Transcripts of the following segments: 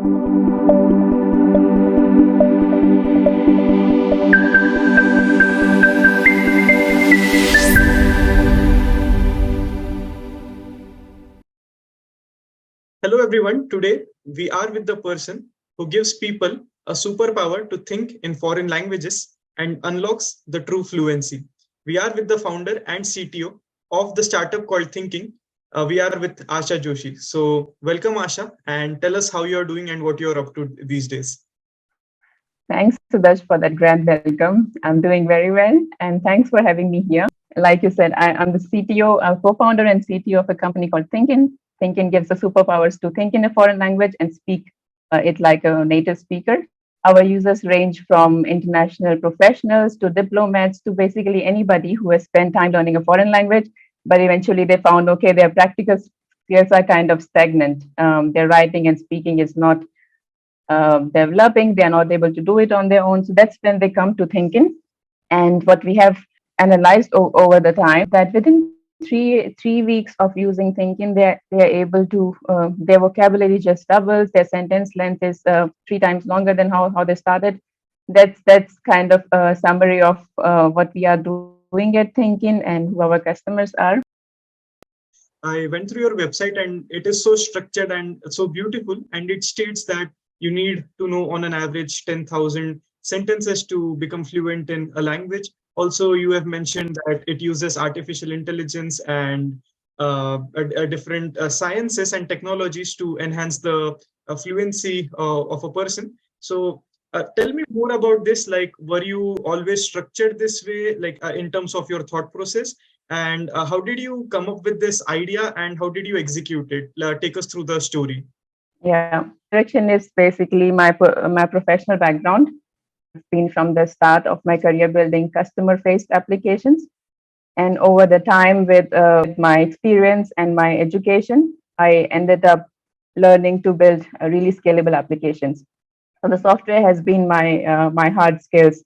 Hello, everyone. Today, we are with the person who gives people a superpower to think in foreign languages and unlocks the true fluency. We are with the founder and CTO of the startup called Thinking. We are with Asha Joshi. So, welcome, Asha, and tell us how you're doing and what you're up to these days. Thanks, Sudarsh, for that grand welcome. I'm doing very well, and thanks for having me here. Like you said, I'm the CTO, co-founder and CTO of a company called Thinkin. Thinkin gives the superpowers to think in a foreign language and speak it like a native speaker. Our users range from international professionals to diplomats to basically anybody who has spent time learning a foreign language, but eventually they found, okay, their practical skills are kind of stagnant. Their writing and speaking is not developing. They are not able to do it on their own. So that's when they come to Thinkin. And what we have analyzed over the time that within three weeks of using Thinkin, they're able to their vocabulary just doubles. Their sentence length is 3 times longer than how they started. That's kind of a summary of what we are doing at Thinkin and who our customers are. I went through your website and it is so structured and so beautiful. And it states that you need to know on an average 10,000 sentences to become fluent in a language. Also, you have mentioned that it uses artificial intelligence and different sciences and technologies to enhance the fluency of a person. So tell me more about this. Like, were you always structured this way, like in terms of your thought process? And how did you come up with this idea and how did you execute it? Take us through the story. Yeah, direction is basically my professional background. It's been from the start of my career building customer-faced applications. And over the time with my experience and my education, I ended up learning to build really scalable applications. So the software has been my hard skills,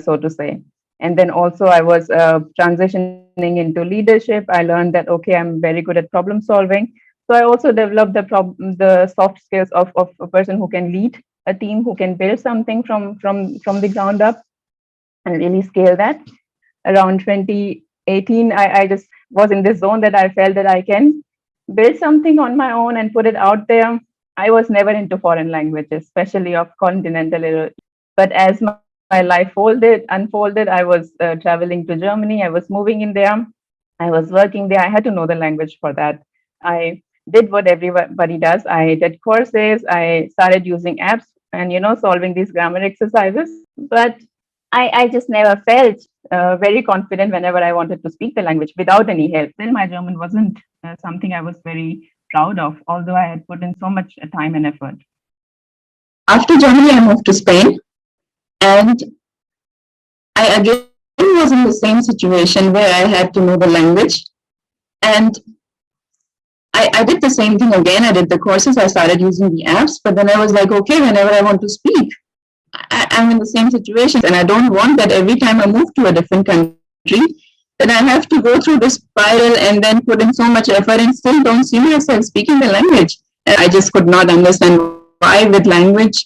so to say. And then also I was transitioning into leadership. I learned that, okay, I'm very good at problem solving. So I also developed the soft skills of a person who can lead a team, who can build something from the ground up and really scale that. Around 2018, I just was in this zone that I felt that I can build something on my own and put it out there. I was never into foreign languages, especially of continental Europe. But as my life unfolded, I was traveling to Germany. I was moving in there. I was working there. I had to know the language for that. I did what everybody does. I did courses. I started using apps and solving these grammar exercises. But I just never felt very confident whenever I wanted to speak the language without any help. Still, my German wasn't something I was very proud of, although I had put in so much time and effort. After Germany, I moved to Spain, and I again was in the same situation where I had to know the language. And I did the same thing again. I did the courses. I started using the apps, but then I was like, okay, whenever I want to speak, I'm in the same situation, and I don't want that every time I move to a different country, then I have to go through this spiral and then put in so much effort and still don't see myself speaking the language. And I just could not understand why with language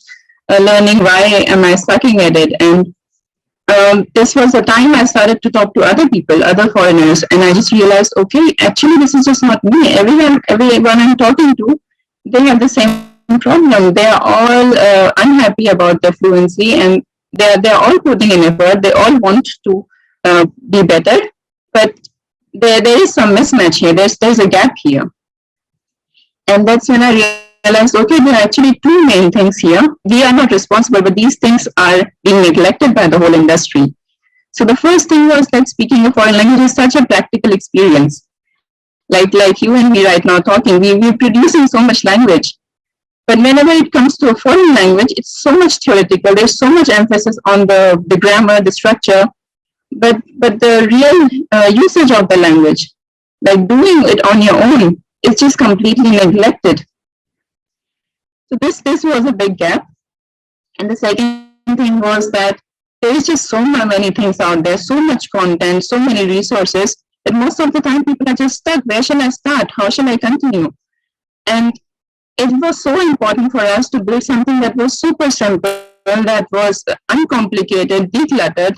learning, why am I sucking at it? And this was the time I started to talk to other people, other foreigners, and I just realized, okay, actually this is just not me. Everyone I'm talking to, they have the same problem. They are all unhappy about their fluency, and they're all putting in effort. They all want to be better, but there is some mismatch here. There's a gap here, and that's when I realized, okay, there are actually two main things here. We are not responsible, but these things are being neglected by the whole industry. So the first thing was that speaking a foreign language is such a practical experience. Like you and me right now talking, we're producing so much language. But whenever it comes to a foreign language, it's so much theoretical. There's so much emphasis on the grammar, the structure, but the real usage of the language, like doing it on your own, is just completely neglected. So this was a big gap. And the second thing was that there is just so many things out there, so much content, so many resources, that most of the time people are just stuck. Where shall I start? How shall I continue? And it was so important for us to build something that was super simple, that was uncomplicated, decluttered.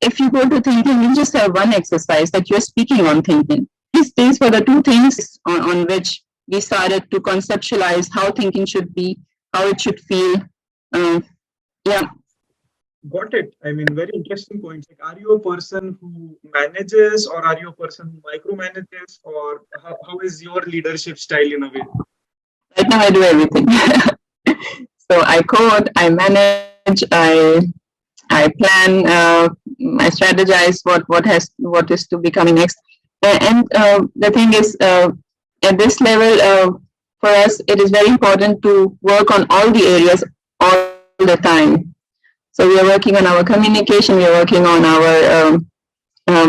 If you go to thinking, you just have one exercise that you're speaking on thinking. These were the two things on which we started to conceptualize how thinking should be, how it should feel. Yeah. Got it. I mean, very interesting points. Like, are you a person who manages, or are you a person who micromanages, or how is your leadership style in a way? Right now, I do everything. So I code, I manage, I plan, I strategize what is to be coming next. And the thing is, at this level, for us, it is very important to work on all the areas all the time. So we are working on our communication, we are working on our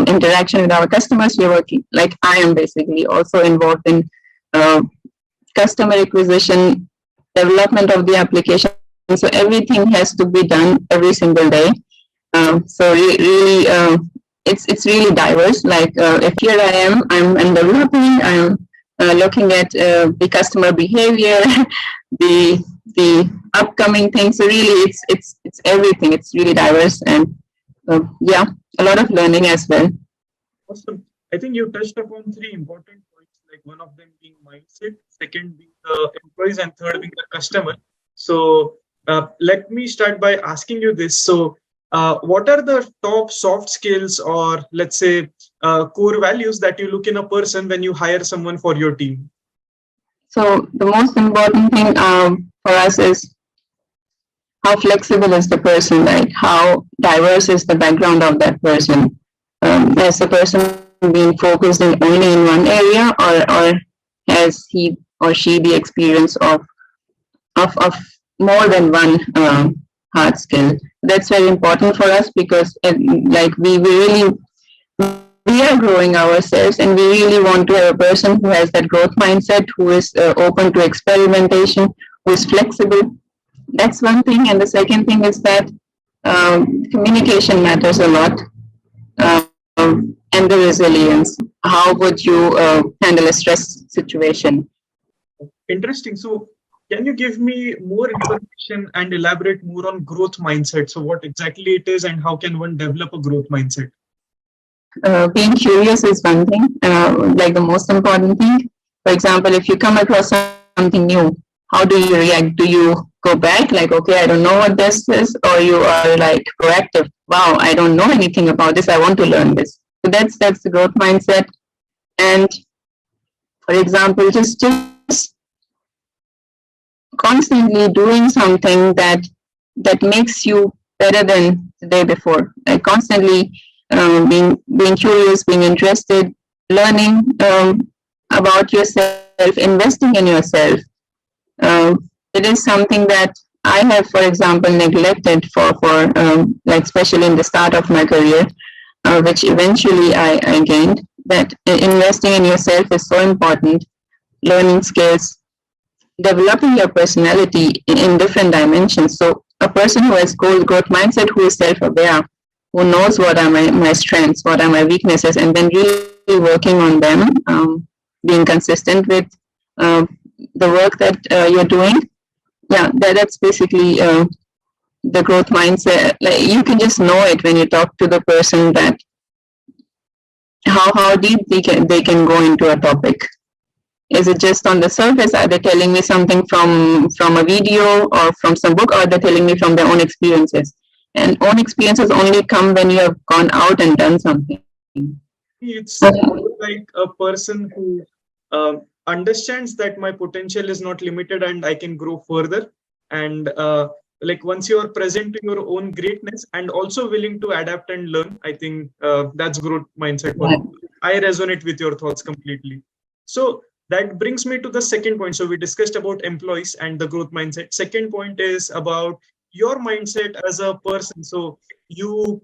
interaction with our customers. We are working, like I am basically also involved in customer acquisition, development of the application. So everything has to be done every single day. So really, it's really diverse. Like if here I am, I'm developing, I'm looking at the customer behavior, the upcoming things. So really, it's everything. It's really diverse, and yeah, a lot of learning as well. Awesome. I think you touched upon three important points, like one of them being mindset, second being the employees, and third being the customer. So let me start by asking you this. So what are the top soft skills, or let's say core values that you look in a person when you hire someone for your team? So the most important thing for us is how flexible is the person, like how diverse is the background of that person. Has the person been focused in only in one area, or has he or she the experience of more than one hard skill? That's very important for us, because like we really, we are growing ourselves, and we really want to have a person who has that growth mindset, who is open to experimentation, who is flexible. That's one thing. And the second thing is that communication matters a lot, and the resilience. How would you handle a stress situation? Interesting. So can you give me more information and elaborate more on growth mindset? So what exactly it is, and how can one develop a growth mindset? Being curious is one thing, like the most important thing. For example, if you come across something new, how do you react? Do you go back like, okay, I don't know what this is, or you are like proactive? Wow, I don't know anything about this. I want to learn this. So that's the growth mindset. And for example, just constantly doing something that makes you better than the day before. Like constantly being curious, being interested, learning about yourself, investing in yourself. It is something that I have, for example, neglected for like especially in the start of my career, which eventually I gained. That investing in yourself is so important. Learning skills, developing your personality in different dimensions. So a person who has growth mindset, who is self-aware, who knows what are my strengths, what are my weaknesses, and then really working on them, being consistent with the work that you're doing. Yeah, that's basically the growth mindset. Like you can just know it when you talk to the person, that how deep they can go into a topic. Is it just on the surface? Are they telling me something from a video or from some book, or are they telling me from their own experiences? And own experiences only come when you have gone out and done something. It's like a person who understands that my potential is not limited and I can grow further. And like once you are present to your own greatness and also willing to adapt and learn, I think that's growth mindset. I resonate with your thoughts completely. So that brings me to the second point. So we discussed about employees and the growth mindset. Second point is about your mindset as a person. So you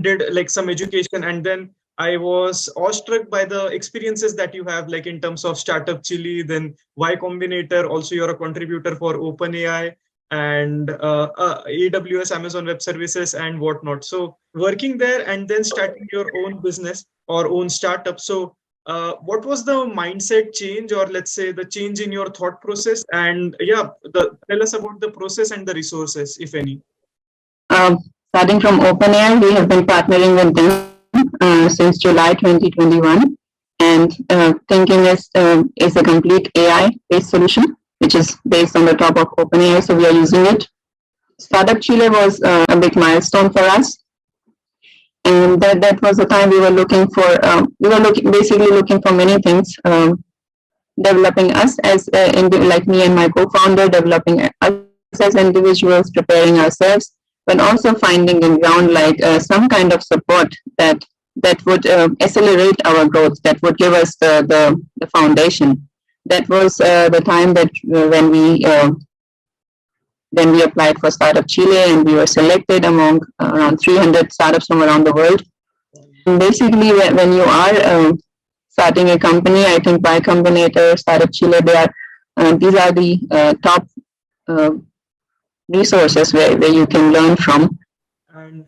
did like some education, and then I was awestruck by the experiences that you have, like in terms of Startup Chili, then Y Combinator. Also, you're a contributor for OpenAI and AWS, Amazon Web Services, and whatnot. So, working there and then starting your own business or own startup. So, what was the mindset change, or let's say the change in your thought process? And tell us about the process and the resources, if any. Starting from OpenAI, we have been partnering with them since July 2021. And Thinking is a complete AI-based solution, which is based on the top of OpenAI, so we are using it. Startup Chile was a big milestone for us. And that was the time we were looking for, basically looking for many things, developing us as, like me and my co-founder, developing us as individuals, preparing ourselves, but also finding in ground like some kind of support that would accelerate our growth, that would give us the foundation. That was the time that when we applied for Startup Chile, and we were selected among around 300 startups from around the world. And basically, when you are starting a company, I think Y Combinator, Startup Chile, these are the top resources where you can learn from. And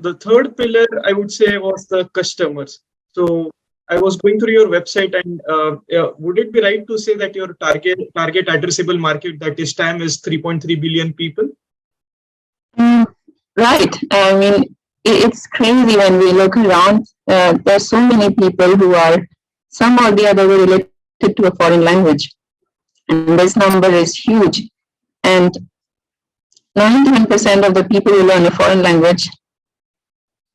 the third pillar, I would say, was the customers. So I was going through your website, and would it be right to say that your target addressable market, that is TAM, is 3.3 billion people? Right. I mean, it's crazy when we look around. There's so many people who are some or the other related to a foreign language, and this number is huge. And 91% of the people who learn a foreign language,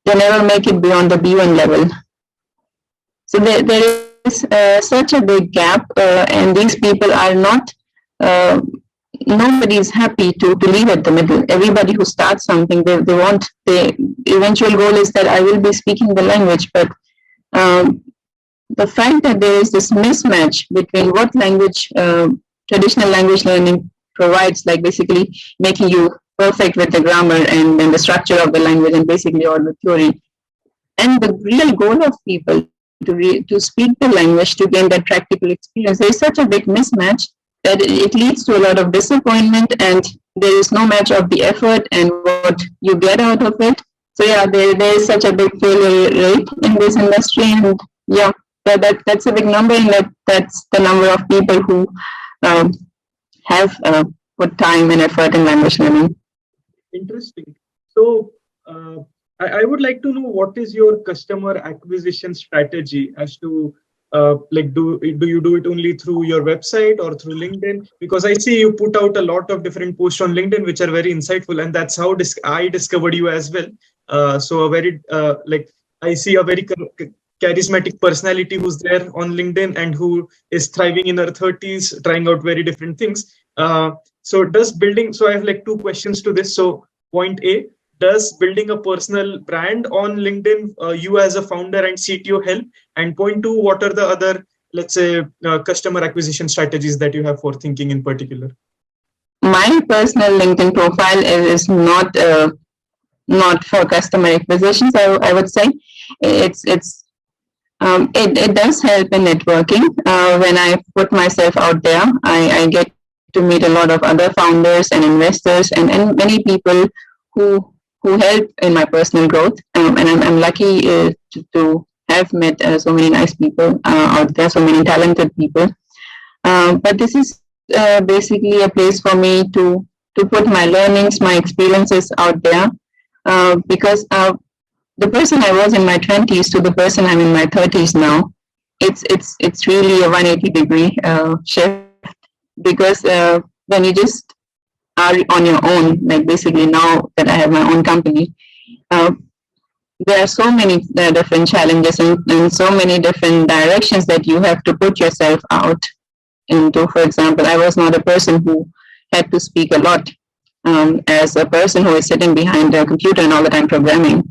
they never make it beyond the B1 level. So there is such a big gap, and these people are not, nobody is happy to leave at the middle. Everybody who starts something, the eventual goal is that I will be speaking the language, but the fact that there is this mismatch between what language, traditional language learning provides, like basically making you perfect with the grammar and the structure of the language and basically all the theory, and the real goal of people to speak the language, to gain that practical experience. There is such a big mismatch that it leads to a lot of disappointment, and there is no match of the effort and what you get out of it. So yeah, there is such a big failure rate in this industry, and yeah, that's a big number, and that's the number of people who have put time and effort in language learning. Interesting. So I would like to know, what is your customer acquisition strategy as to like, do you do it only through your website or through LinkedIn? Because I see you put out a lot of different posts on LinkedIn, which are very insightful, and that's how I discovered you as well. So a very like, I see a very charismatic personality who's there on LinkedIn and who is thriving in her 30s, trying out very different things. So I have like two questions to this. So point A, does building a personal brand on LinkedIn, you as a founder and CTO, help? And point two, what are the other, let's say, customer acquisition strategies that you have for Thinking in particular? My personal LinkedIn profile is not for customer acquisitions. I would say it does help in networking. When I put myself out there, I get to meet a lot of other founders and investors and many people who help in my personal growth. And I'm lucky to have met so many nice people out there, so many talented people. But this is basically a place for me to put my learnings, my experiences out there, because the person I was in my 20s to the person I'm in my 30s now, it's really a 180-degree shift. Because when you just are on your own, like basically now that I have my own company, there are so many different challenges and so many different directions that you have to put yourself out into. For example, I was not a person who had to speak a lot. As a person who is sitting behind a computer and all the time programming,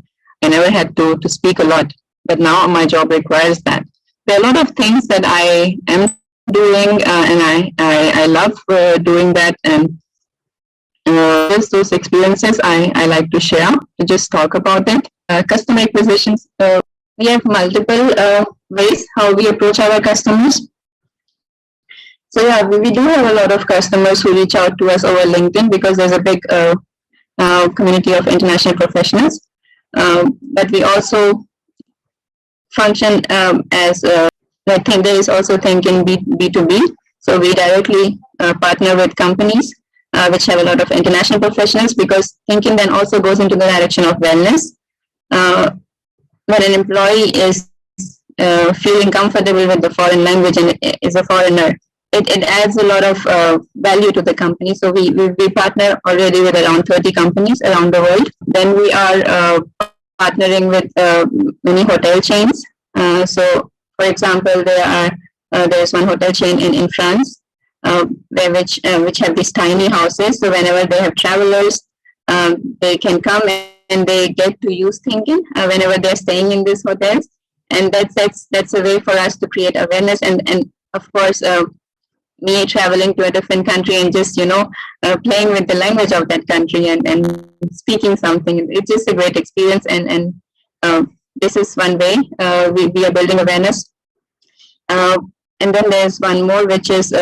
I never had to speak a lot. But now my job requires that. There are a lot of things that I am doing, and I love doing that, and just those experiences I like to share, to just talk about it. Customer acquisitions, we have multiple ways how we approach our customers. So yeah, we do have a lot of customers who reach out to us over LinkedIn because there's a big community of international professionals. But we also function as I think there is also Thinkin B2B. So we directly partner with companies which have a lot of international professionals, because Thinkin then also goes into the direction of wellness. When an employee is feeling comfortable with the foreign language and is a foreigner, it adds a lot of value to the company. So we partner already with around 30 companies around the world. Then we are partnering with many hotel chains. So, for example, there's one hotel chain in France, which have these tiny houses. So whenever they have travelers, they can come and they get to use Thinkin whenever they're staying in these hotels. And that's a way for us to create awareness. And of course, me traveling to a different country and just playing with the language of that country and speaking something, it's just a great experience. And this is one way we are building awareness. And then there's one more, which is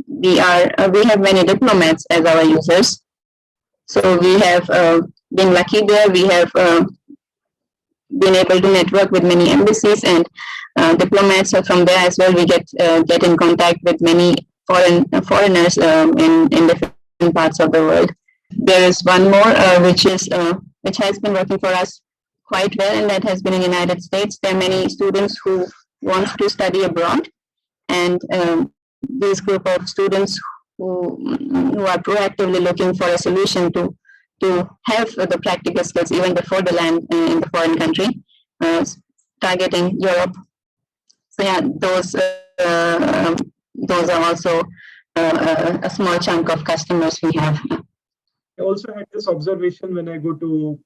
we have many diplomats as our users. So we have been lucky there. We have been able to network with many embassies and diplomats. So from there as well, we get in contact with many foreigners in different parts of the world. There is one more which has been working for us quite well, and that has been in the United States. There are many students who want to study abroad, and this group of students who are proactively looking for a solution to have the practical skills even before they land in the foreign country, targeting Europe. So yeah, those are also a small chunk of customers we have. I also had this observation when I go to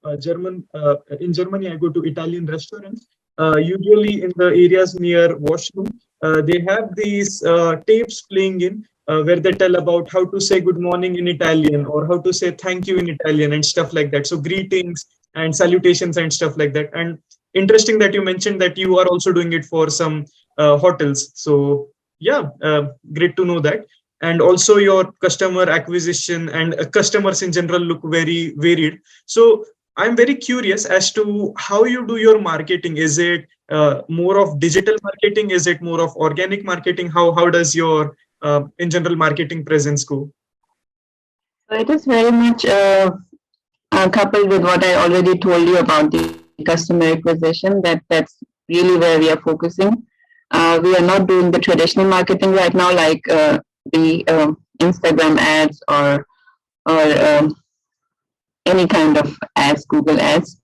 in Germany, I go to Italian restaurants. Usually in the areas near washroom, they have these tapes playing in where they tell about how to say good morning in Italian or how to say thank you in Italian and stuff like that. So greetings and salutations and stuff like that. And interesting that you mentioned that you are also doing it for some hotels. So yeah, great to know that. And also your customer acquisition and customers in general look very varied. So I'm very curious as to how you do your marketing. Is it more of digital marketing? Is it more of organic marketing? How does your in general marketing presence go? So it is very much coupled with what I already told you about the customer acquisition. That's really where we are focusing. We are not doing the traditional marketing right now, like the Instagram ads or any kind of ads, Google ads,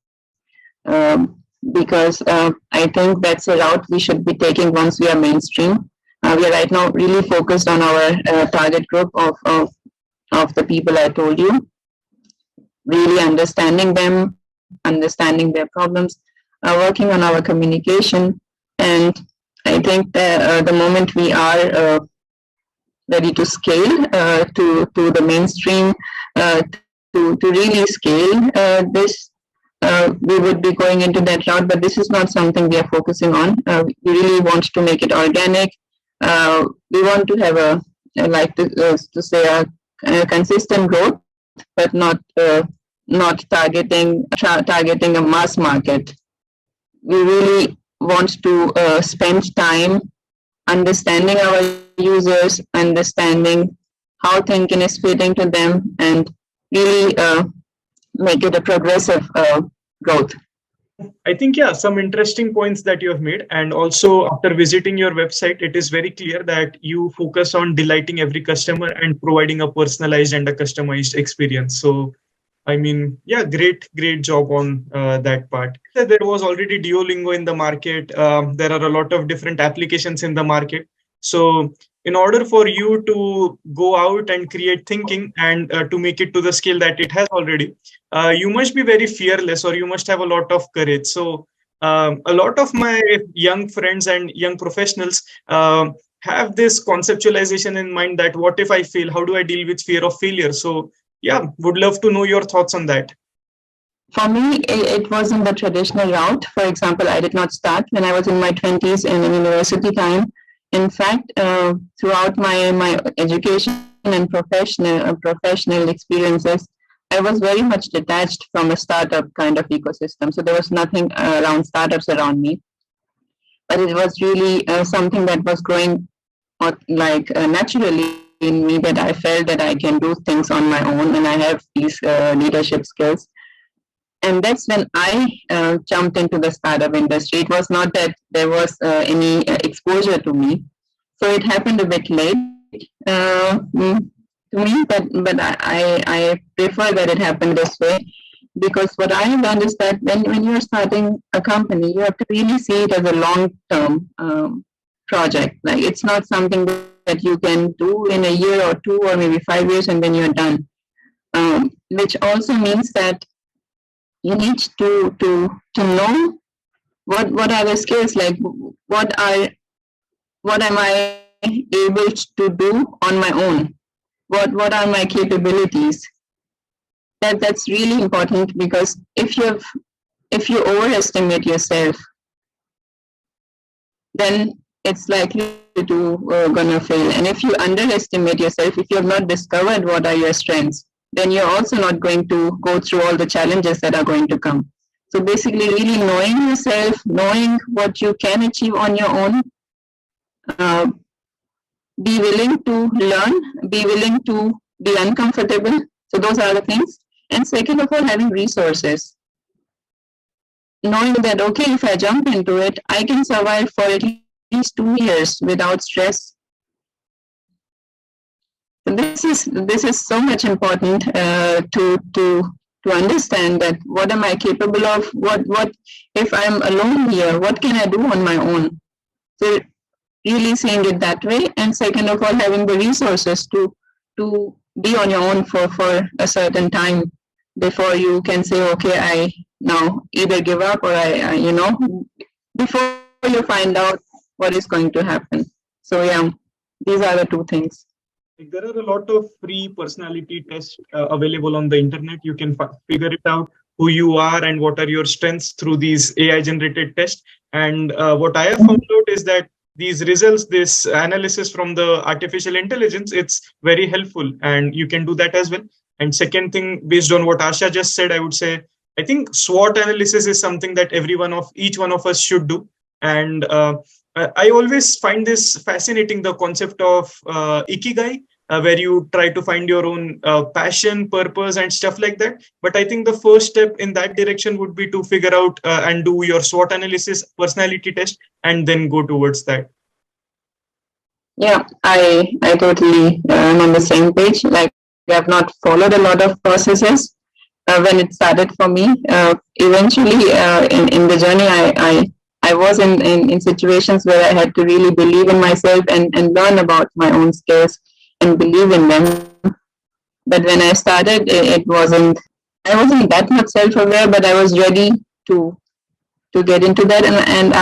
because I think that's a route we should be taking once we are mainstream. We are right now really focused on our target group of the people I told you, really understanding them, understanding their problems, working on our communication. And I think that the moment we are ready to scale to the mainstream, to really scale this, we would be going into that route, but this is not something we are focusing on. We really want to make it organic. We want to have a consistent growth, but not targeting a mass market. We really want to spend time understanding our users, understanding how Thinkin is fitting to them, and really make it a progressive growth. I think, yeah, some interesting points that you have made. And also after visiting your website, it is very clear that you focus on delighting every customer and providing a personalized and a customized experience. So, I mean, yeah, great job on that part. There was already Duolingo in the market. There are a lot of different applications in the market. So in order for you to go out and create Thinkin and to make it to the scale that it has already, you must be very fearless, or you must have a lot of courage. So a lot of my young friends and young professionals have this conceptualization in mind that what if I fail? How do I deal with fear of failure? So yeah, would love to know your thoughts on that. For me, it wasn't the traditional route. For example, I did not start when I was in my 20s in university time. In fact, throughout my education and professional experiences, I was very much detached from a startup kind of ecosystem. So there was nothing around startups around me. but it was really something that was growing naturally in me, that I felt that I can do things on my own and I have these leadership skills. And that's when I jumped into the startup industry. It was not that there was any exposure to me, so it happened a bit late to me, but I prefer that it happened this way, because what I have learned is that when you're starting a company, you have to really see it as a long-term project. Like, it's not something that you can do in a year or two or maybe 5 years and then you're done. Which also means that you need to know what are the skills, like what am I able to do on my own, what are my capabilities. That's really important, because if you overestimate yourself, then it's likely to gonna fail. And if you underestimate yourself, if you have not discovered what are your strengths, then you're also not going to go through all the challenges that are going to come. So basically, really knowing yourself, knowing what you can achieve on your own, be willing to learn, be willing to be uncomfortable. So those are the things. And second of all, having resources. Knowing that, okay, if I jump into it, I can survive for at least 2 years without stress. So this is so much important to understand that what am I capable of? What if I'm alone here? What can I do on my own? So really seeing it that way, and second of all, having the resources to be on your own for a certain time before you can say, okay, I now either give up or I before you find out what is going to happen. So yeah, these are the two things. There are a lot of free personality tests available on the internet. You can figure it out who you are and what are your strengths through these AI generated tests. And what I have found out is that these results, this analysis from the artificial intelligence, it's very helpful, and you can do that as well. And second thing, based on what Asha just said, I would say, I think SWOT analysis is something that each one of us should do. And I always find this fascinating, the concept of ikigai, where you try to find your own passion, purpose, and stuff like that. But I think the first step in that direction would be to figure out and do your SWOT analysis, personality test, and then go towards that. Yeah, I totally am on the same page. Like, I have not followed a lot of processes when it started for me. Eventually, in the journey, I was in situations where I had to really believe in myself and learn about my own skills and believe in them. But when I started, I wasn't that much self-aware, but I was ready to get into that, and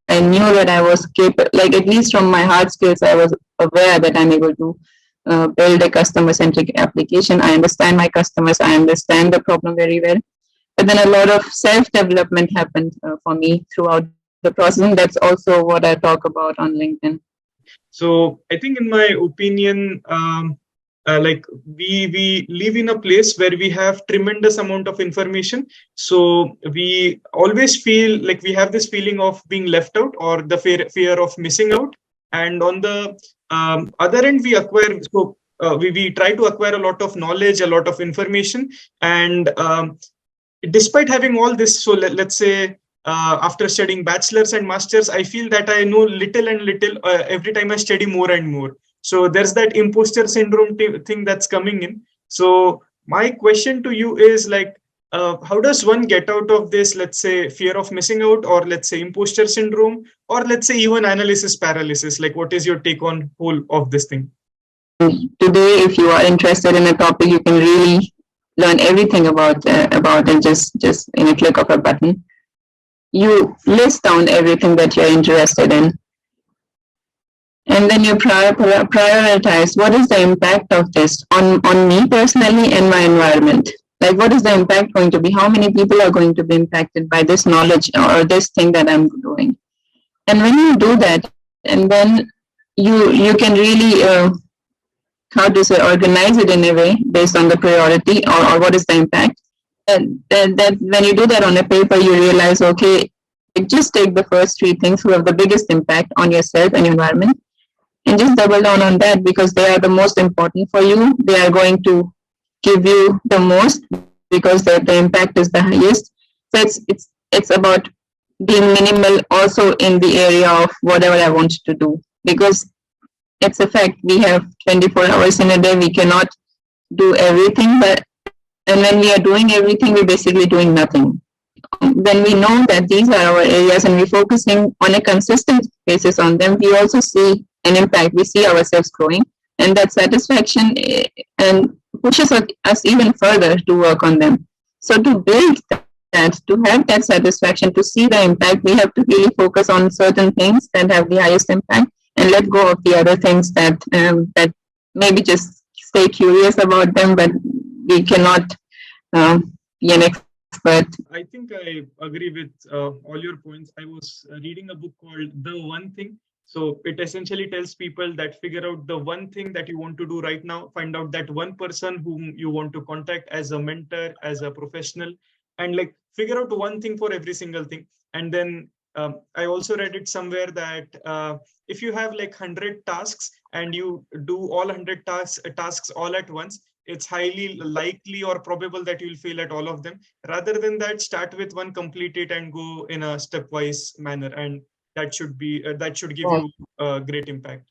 I knew that I was capable, like at least from my hard skills, I was aware that I'm able to build a customer-centric application. I understand my customers, I understand the problem very well. But then a lot of self-development happened for me throughout the process, and that's also what I talk about on LinkedIn. So I think, in my opinion, like we live in a place where we have tremendous amount of information. So we always feel like we have this feeling of being left out, or the fear of missing out. And on the other end, we acquire, so we try to acquire a lot of knowledge, a lot of information. And despite having all this, so let's say, after studying bachelor's and master's, I feel that I know little and little every time I study more and more. So there's that imposter syndrome thing that's coming in. So my question to you is, like, how does one get out of this, let's say, fear of missing out, or let's say imposter syndrome, or let's say even analysis paralysis? Like, what is your take on whole of this thing? Today, if you are interested in a topic, you can really learn everything about it just in a click of a button. You list down everything that you're interested in, and then you prioritize what is the impact of this on me personally and my environment. Like, what is the impact going to be? How many people are going to be impacted by this knowledge or this thing that I'm doing? And when you do that, and then you can really organize it in a way based on the priority or what is the impact. That when you do that on a paper, you realize, okay, just take the first three things who have the biggest impact on yourself and your environment, and just double down on that because they are the most important for you. They are going to give you the most because the impact is the highest. So it's about being minimal also in the area of whatever I want to do, because it's a fact we have 24 hours in a day. We cannot do everything, and when we are doing everything, we're basically doing nothing. When we know that these are our areas and we're focusing on a consistent basis on them, we also see an impact. We see ourselves growing, and that satisfaction and pushes us even further to work on them. So to build that, to have that satisfaction, to see the impact, we have to really focus on certain things that have the highest impact and let go of the other things that maybe just stay curious about them, but we cannot be an expert. I think I agree with all your points. I was reading a book called The One Thing. So it essentially tells people that figure out the one thing that you want to do right now, find out that one person whom you want to contact as a mentor, as a professional, and like figure out one thing for every single thing. And then I also read it somewhere that if you have like 100 tasks and you do all 100 tasks all at once, it's highly likely or probable that you'll fail at all of them. Rather than that, start with one, complete it, and go in a stepwise manner. And that should give you a great impact.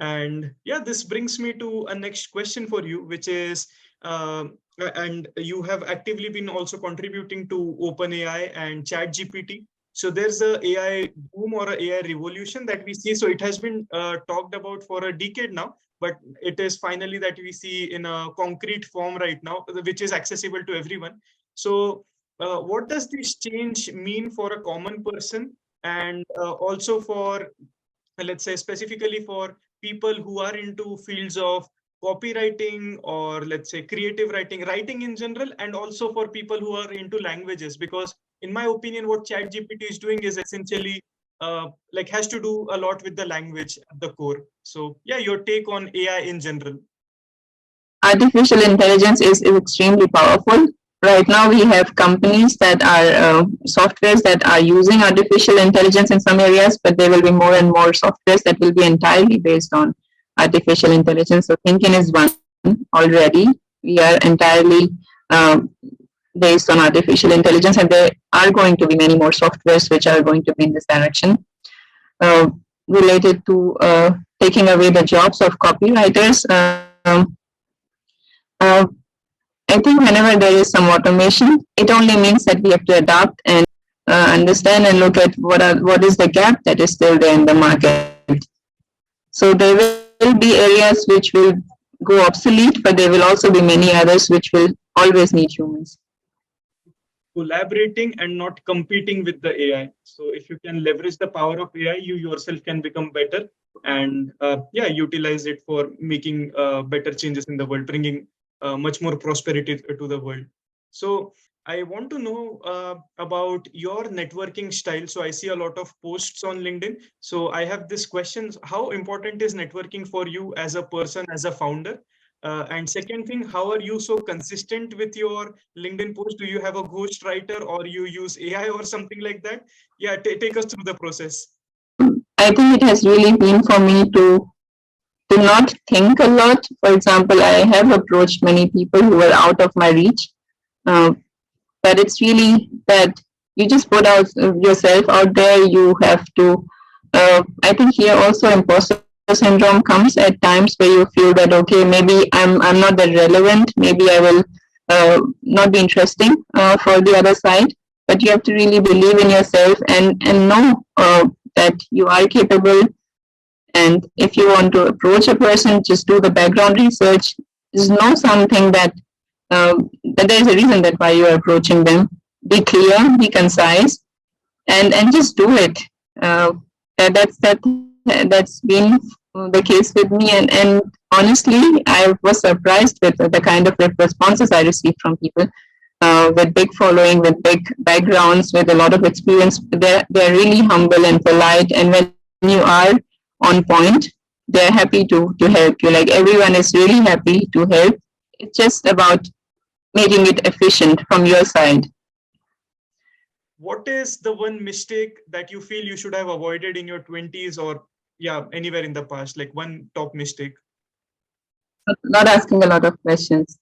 And yeah, this brings me to a next question for you, which is, and you have actively been also contributing to OpenAI and ChatGPT. So there's a AI boom or a AI revolution that we see. So it has been talked about for a decade now, but it is finally that we see in a concrete form right now, which is accessible to everyone. So what does this change mean for a common person, and also for, let's say, specifically for people who are into fields of copywriting, or let's say creative writing in general, and also for people who are into languages? Because in my opinion, what ChatGPT is doing is essentially like has to do a lot with the language at the core. So yeah, your take on AI in general. Artificial intelligence is extremely powerful. Right now, we have companies that are softwares that are using artificial intelligence in some areas, but there will be more and more softwares that will be entirely based on artificial intelligence. So Thinkin is one already. We are entirely based on artificial intelligence, and there are going to be many more softwares which are going to be in this direction. Related to taking away the jobs of copywriters, I think whenever there is some automation, it only means that we have to adapt and understand and look at what is the gap that is still there in the market. So there will be areas which will go obsolete, but there will also be many others which will always need humans. Collaborating and not competing with the AI. So if you can leverage the power of AI, you yourself can become better, and yeah, utilize it for making better changes in the world, bringing much more prosperity to the world. So I want to know about your networking style. So I see a lot of posts on LinkedIn. So I have this question: how important is networking for you as a person, as a founder? And second thing, how are you so consistent with your LinkedIn post? Do you have a ghost writer, or you use AI or something like that? Yeah, take us through the process. I think it has really been for me to not think a lot. For example, I have approached many people who are out of my reach, but it's really that you just put out yourself out there. You have to. I think here also imposter syndrome comes at times where you feel that, okay, maybe I'm not that relevant. Maybe I will not be interesting for the other side. But you have to really believe in yourself and know that you are capable. And if you want to approach a person, just do the background research. Just know something that there is a reason that why you are approaching them. Be clear, be concise, and just do it. That's been the case with me, and honestly, I was surprised with the kind of responses I received from people with big following, with big backgrounds, with a lot of experience. They're really humble and polite, and when you are on point, they're happy to help you. Like, everyone is really happy to help. It's just about making it efficient from your side. what is the one mistake that you feel you should have avoided in your 20s or anywhere in the past, like one top mistake? Not asking a lot of questions.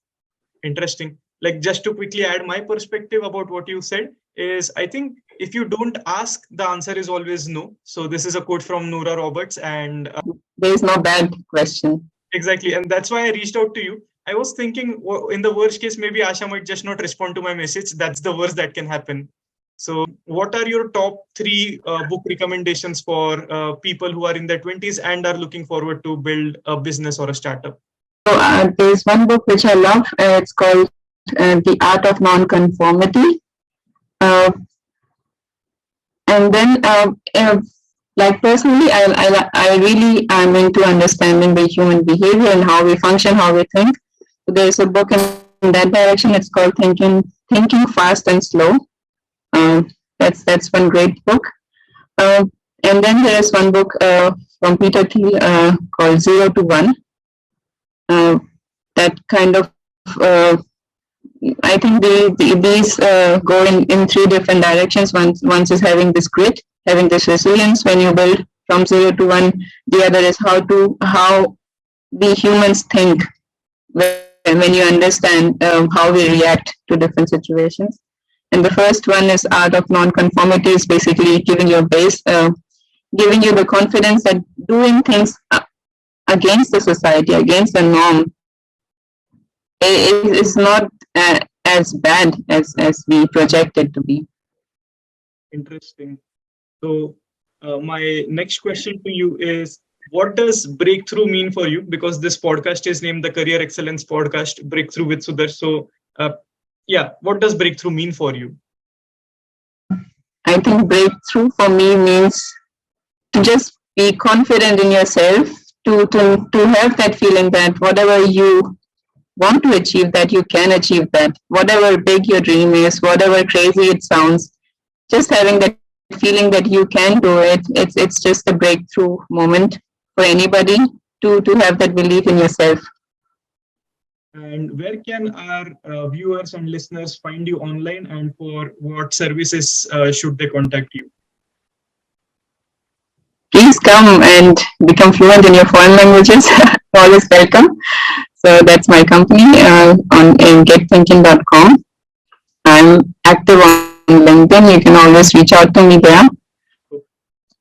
Interesting. Like, just to quickly add my perspective about what you said is, I think if you don't ask, the answer is always no. So this is a quote from Nora Roberts, and there is no bad question. Exactly. And that's why I reached out to you. I was thinking, in the worst case, maybe Asha might just not respond to my message. That's the worst that can happen. So what are your top 3 book recommendations for people who are in their 20s and are looking forward to build a business or a startup? So there's one book which I love. It's called The Art of Nonconformity. And then, like personally, I really am into understanding the human behavior and how we function, how we think. So there's a book in that direction. It's called Thinking Fast and Slow. That's one great book. And then there is one book from Peter Thiel called 0 to 1. That kind of I think these go in 3 different directions. One is having this grit, having this resilience when you build from 0 to 1. The other is how we humans think when you understand how we react to different situations. And the first one is Art of Nonconformity, is basically giving you a base, giving you the confidence that doing things against the society, against the norm, is not as bad as we project it to be. Interesting. So my next question to you is, what does breakthrough mean for you? Because this podcast is named the Career Excellence Podcast, Breakthrough with Sudarsh. So what does breakthrough mean for you? I think breakthrough for me means to just be confident in yourself, to have that feeling that whatever you want to achieve, that you can achieve that. Whatever big your dream is, whatever crazy it sounds, just having that feeling that you can do it, it's just a breakthrough moment for anybody to have that belief in yourself. And where can our viewers and listeners find you online, and for what services should they contact you? Please come and become fluent in your foreign languages. Always welcome. So that's my company on getthinking.com. I'm active on LinkedIn. You can always reach out to me there.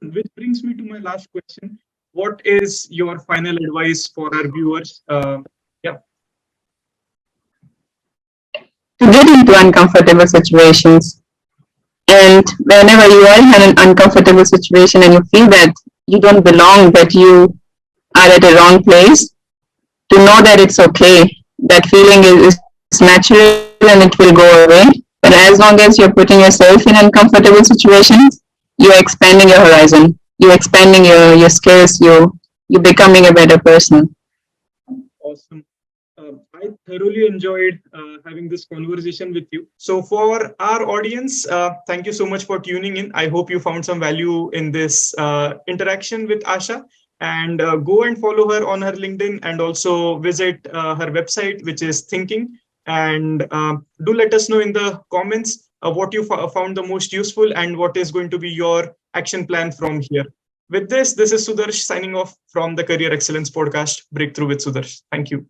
Which brings me to my last question. What is your final advice for our viewers? To get into uncomfortable situations. And whenever you are in an uncomfortable situation and you feel that you don't belong, that you are at a wrong place, to know that it's okay. That feeling is natural and it will go away. But as long as you're putting yourself in uncomfortable situations, you're expanding your horizon. You're expanding your skills. You're becoming a better person. Awesome. I thoroughly enjoyed having this conversation with you. So for our audience, thank you so much for tuning in. I hope you found some value in this interaction with Asha. And go and follow her on her LinkedIn, and also visit her website, which is Thinking. And do let us know in the comments what you found the most useful and what is going to be your action plan from here. With this is Sudarsh signing off from the Career Excellence Podcast, Breakthrough with Sudarsh. Thank you.